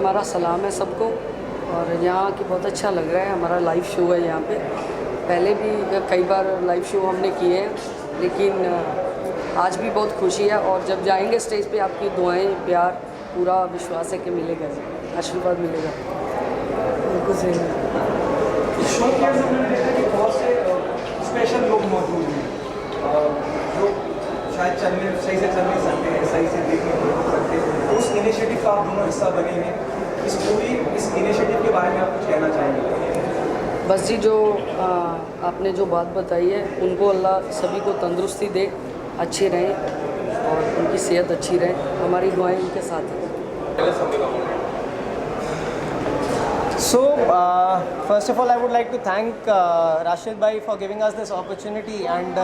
हमारा सलाम है सबको। और यहाँ की बहुत अच्छा लग रहा है, हमारा लाइव शो है यहाँ पे। पहले भी कई बार लाइव शो हमने किए हैं, लेकिन आज भी बहुत खुशी है। और जब जाएंगे स्टेज पे आपकी दुआएं, प्यार, पूरा विश्वास है कि मिलेगा, आशीर्वाद मिलेगा। बिल्कुल सही है। शो के अंदर मैंने देखा कि बहुत से स्पेशल लोग मौजूद हैं जो शायद सही से चल नहीं सकते हैं, सही से देख नहीं सकते। उस इनिशिएटिव का आप दोनों हिस्सा बने हैं। इस इनिशिएटिव के बारे में आप कुछ कहना चाहेंगे? बस जी, जो आपने जो बात बताई है, उनको अल्लाह सभी को तंदुरुस्ती दे, अच्छे रहें और उनकी सेहत अच्छी रहे। हमारी दुआएं उनके साथ हैं। So, first of all, I would like to thank Rashid Bhai for giving us this opportunity, and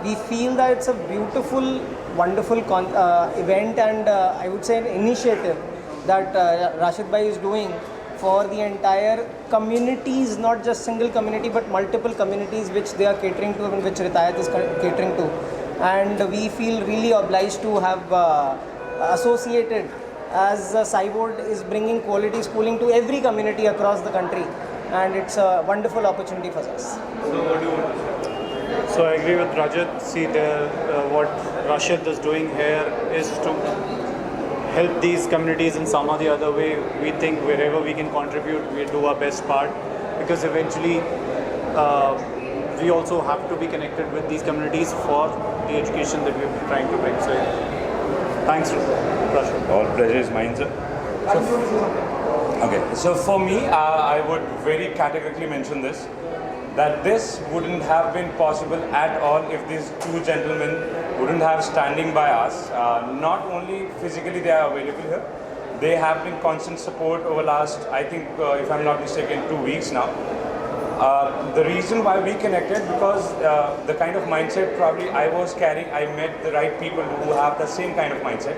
we feel that it's a beautiful, wonderful event, and I would say an initiative that Rashid Bhai is doing for the entire communities, not just single community, but multiple communities which they are catering to and which Ritayat is catering to. And we feel really obliged to have associated, as Sai Board is bringing quality schooling to every community across the country, and it's a wonderful opportunity for us. So what do you want to say? So I agree with Rajat. See, what Rashid is doing here is to help these communities in some or the other way. We think wherever we can contribute, we do our best part, because eventually we also have to be connected with these communities for the education that we're trying to bring. So thanks, Rashid. All pleasure is mine, sir. Okay, so for me, I would very categorically mention this, that this wouldn't have been possible at all if these two gentlemen wouldn't have standing by us. Not only physically they are available here, they have been constant support over last, I think, if I'm not mistaken, 2 weeks now. The reason why we connected, because the kind of mindset probably I was carrying, I met the right people who have the same kind of mindset,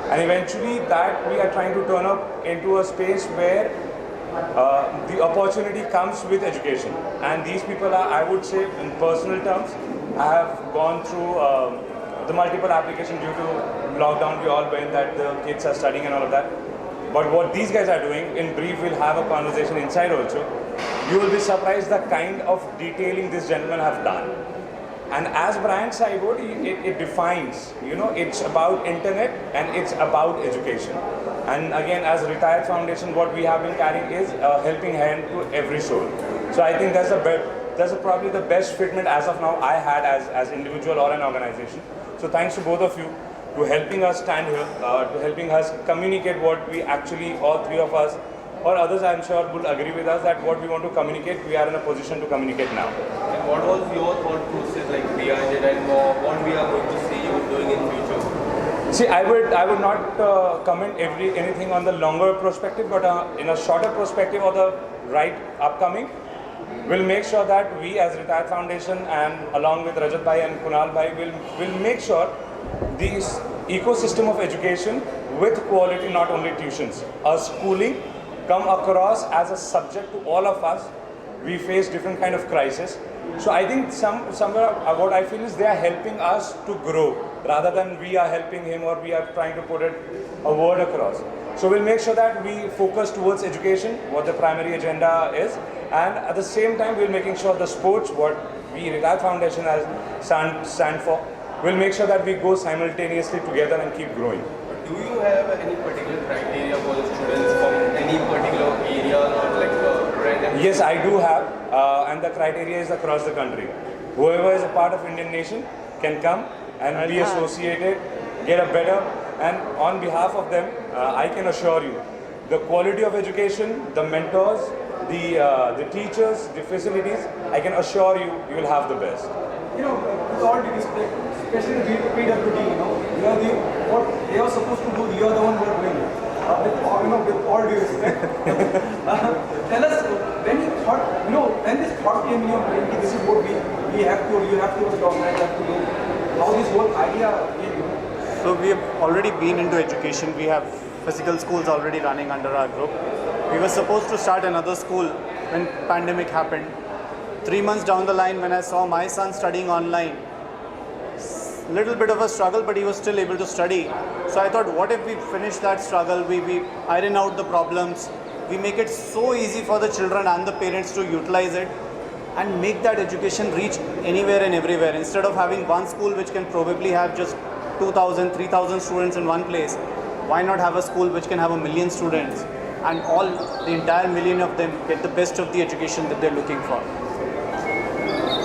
and eventually that we are trying to turn up into a space where the opportunity comes with education. And these people are, I would say, in personal terms, I have gone through the multiple applications due to lockdown. We all went that the kids are studying and all of that. But what these guys are doing, in brief, we'll have a conversation inside also. You will be surprised the kind of detailing these gentlemen have done. And as brand Sai Board, it defines, it's about internet and it's about education. And again, as Retired Foundation, what we have been carrying is a helping hand to every soul. So I think that's probably the best fitment as of now I had as individual or an organization. So thanks to both of you to helping us stand here, to helping us communicate what we actually, all three of us, or others I'm sure will agree with us, that what we want to communicate, we are in a position to communicate now. And what was your thought process behind it, and what we are going to see you doing in future? See, I would not comment anything on the longer perspective, but in a shorter perspective or the right upcoming, we'll make sure that we as Retired Foundation and along with Rajat Bhai and Kunal Bhai will make sure this ecosystem of education with quality, not only tuitions, schooling, come across as a subject to all of us. We face different kind of crisis. So I think somewhere what I feel is they are helping us to grow rather than we are helping him or we are trying to put a word across. So we'll make sure that we focus towards education, what the primary agenda is, and at the same time we're making sure the sports, what we Retired Foundation has stand for, we'll make sure that we go simultaneously together and keep growing. Do you have any particular criteria for the students from any particular area or brand? Yes, I do have, and the criteria is across the country. Whoever is a part of Indian nation can come and be associated, get a better, and on behalf of them, I can assure you, the quality of education, the mentors, the teachers, the facilities, I can assure you, you will have the best. With all due respect, especially PWD, you are what they are supposed to do, you are the one who are doing it. With all due respect. Tell us, when you thought, when this thought came in your brain, this is what you have to organize, have to do, how this whole idea came. So we have already been into education. We have physical schools already running under our group. We were supposed to start another school when pandemic happened. 3 months down the line, when I saw my son studying online, little bit of a struggle, but he was still able to study. So I thought, what if we finish that struggle, we iron out the problems, we make it so easy for the children and the parents to utilize it and make that education reach anywhere and everywhere. Instead of having one school which can probably have just 2,000, 3,000 students in one place, why not have a school which can have 1 million students and the entire million of them get the best of the education that they're looking for.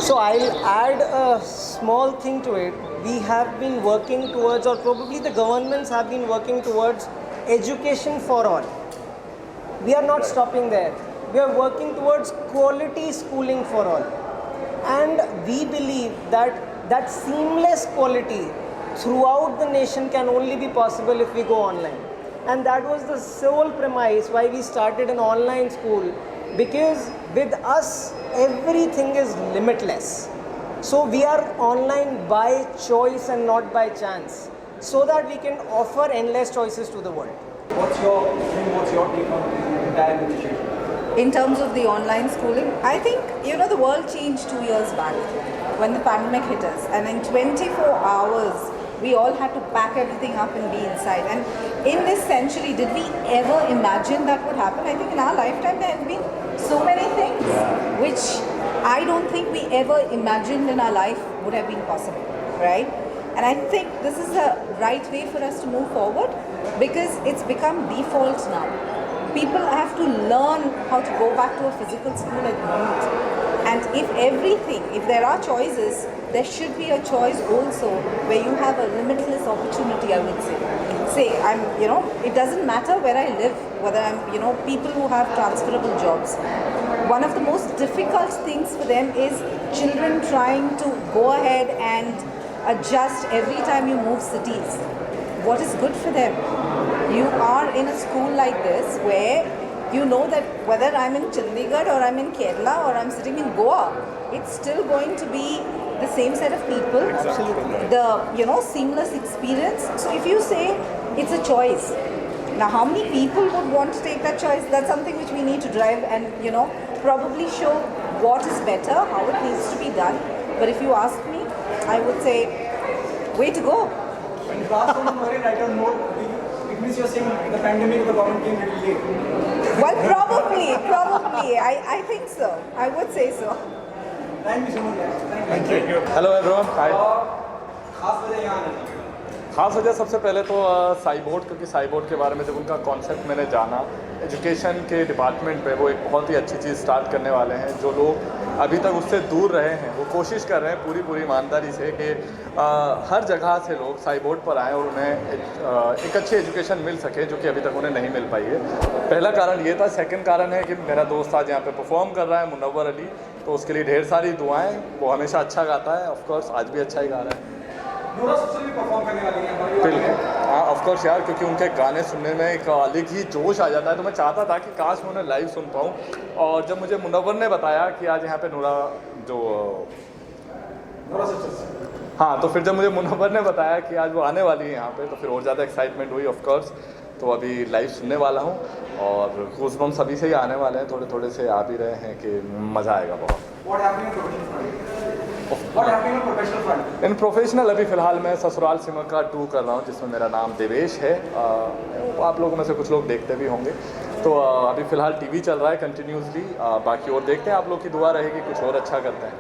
So I'll add a small thing to it. We have been working towards, or probably the governments have been working towards, education for all. We are not stopping there. We are working towards quality schooling for all. And we believe that that seamless quality throughout the nation can only be possible if we go online. And that was the sole premise why we started an online school, because with us everything is limitless. So we are online by choice and not by chance, so that we can offer endless choices to the world. What's your take on the entire initiative? In terms of the online schooling, I think, the world changed 2 years back when the pandemic hit us, and in 24 hours we all had to pack everything up and be inside. And in this century, did we ever imagine that would happen? I think in our lifetime there have been so many things which I don't think we ever imagined in our life would have been possible, right? And I think this is the right way for us to move forward, because it's become default now. People have to learn how to go back to a physical school at the moment. And if there are choices, there should be a choice also where you have a limitless opportunity, I would say. It doesn't matter where I live, whether I'm, people who have transferable jobs. One of the most difficult things for them is children trying to go ahead and adjust every time you move cities. What is good for them? You are in a school like this where you know that whether I'm in Chandigarh or I'm in Kerala or I'm sitting in Goa, it's still going to be the same set of people. Absolutely. The seamless experience. So if you say it's a choice, now how many people would want to take that choice? That's something which we need to drive and probably show what is better, how it needs to be done. But if you ask me, I would say, way to go. When you pass on a very lighter note, it means you're saying the pandemic, the government came a little late. Well, probably. I think so. I would say so. Thank you so much. Thank you. Hello everyone hi खास वजह यहाँ आने की। खास वजह सबसे पहले तो साइबोर्ड, क्योंकि साइबोर्ड के बारे में जब उनका कॉन्सेप्ट मैंने जाना, एजुकेशन के डिपार्टमेंट में वो एक बहुत ही अच्छी चीज़ स्टार्ट करने वाले हैं। जो लोग अभी तक उससे दूर रहे हैं वो कोशिश कर रहे हैं पूरी ईमानदारी से कि हर जगह से लोग साइबोर्ड पर आएँ और उन्हें एक अच्छी एजुकेशन मिल सके, जो कि अभी तक उन्हें नहीं मिल पाई है। पहला कारण ये था। सेकंड कारण है कि मेरा दोस्त आज यहाँ पे परफॉर्म कर रहा है, मुनव्वर अली, तो उसके लिए ढेर सारी दुआएं। वो हमेशा अच्छा गाता है, ऑफकोर्स आज भी अच्छा ही गा रहा है। नूरा सबसे भी परफॉर्म करने वाली है। बिल्कुल, हाँ ऑफकोर्स यार, क्योंकि उनके गाने सुनने में एक अलग ही जोश आ जाता है। तो मैं चाहता था कि काश मैं उन्हें लाइव सुन पाऊँ। और जब मुझे मुनव्वर ने बताया कि आज यहाँ पे नूरा हाँ, तो फिर जब मुझे मुनव्वर ने बताया कि आज वो आने वाली है यहाँ पे, तो फिर और ज़्यादा एक्साइटमेंट हुई ऑफकोर्स। तो अभी लाइव सुनने वाला हूँ और गूज़बम्स सभी से ही आने वाले हैं, थोड़े से आ भी रहे हैं कि मज़ा आएगा बहुत। इन प्रोफेशनल अभी फ़िलहाल मैं ससुराल सिमर का 2 कर रहा हूँ, जिसमें मेरा नाम देवेश है। आप लोगों में से कुछ लोग देखते भी होंगे। तो अभी फ़िलहाल टीवी चल रहा है कंटिन्यूसली। बाकी और देखते हैं, आप लोग की दुआ रहेगी कुछ और अच्छा करते हैं।